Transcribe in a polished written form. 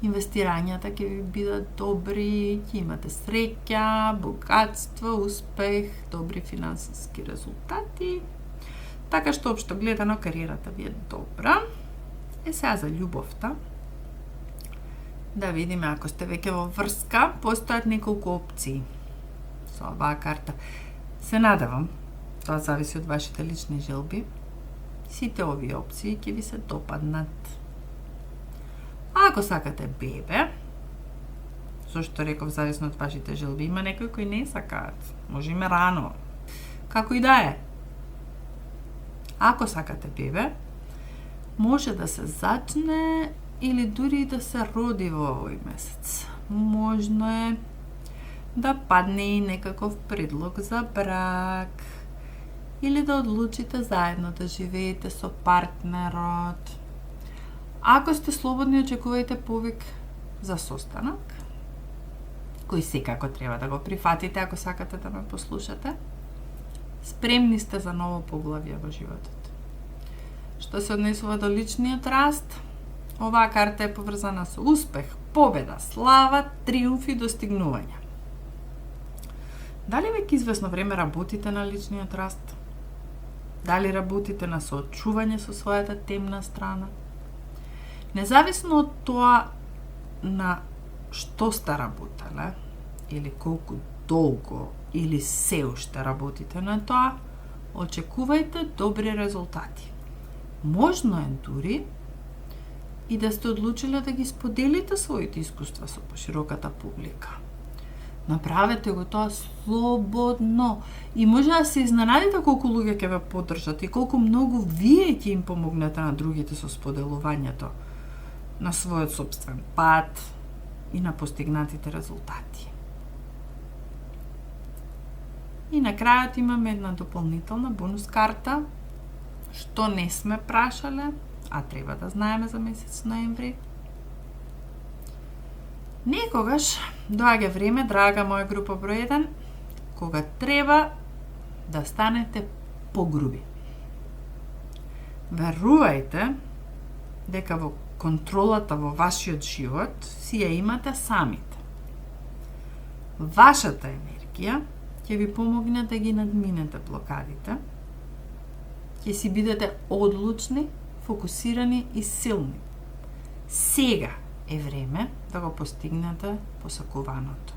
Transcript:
Инвестирањата ќе ви бидат добри, ќе имате среќа, богатство, успех, добри финансиски резултати. Така што општо гледано кариерата ви е добра. Сега за љубовта. Да видиме, ако сте веќе во врска, постојат неколку опции со оваа карта. Се надевам, тоа зависи од вашите лични желби. Сите овие опции ќе ви се допаднат. А ако сакате бебе, зашто реков зависно од вашите желби, има некои кои не сакаат, може име рано. Како и да е. Ако сакате бебе, може да се зачне или дури да се роди во овој месец. Можно е да падне и некаков предлог за брак или да одлучите заедно да живеете со партнерот. Ако сте слободни, очекувајте повик за состанок, кој секако треба да го прифатите ако сакате да ме послушате. Спремни сте за ново поглавје во животот. Што се однесува до личниот раст, оваа карта е поврзана со успех, победа, слава, триумф и достигнувања. Дали веќе известно време работите на личниот раст? Дали работите на соочување со својата темна страна? Независно од тоа на што сте работеле, или колку долго, или се уште работите на тоа, очекувајте добри резултати. Можно е дури и да сте одлучиле да ги споделите своите искуства со пошироката публика. Направете го тоа слободно и може да се изненадите колку луѓе ќе ве поддржат и колку многу вие ќе им помогнете на другите со споделувањето на својот сопствен пат и на постигнатите резултати. И на крајот имаме една дополнителна бонус карта, што не сме прашале, а треба да знаеме за месец ноември. Некогаш доаѓа време, драга моја група број 1, кога треба да станете погруби. Верувајте дека во контролата во вашиот живот си ја имате самите. Вашата енергија ќе ви помогне да ги надминете блокадите, ќе си бидете одлучни, фокусирани и силни. Сега е време да го постигнете посакуваното.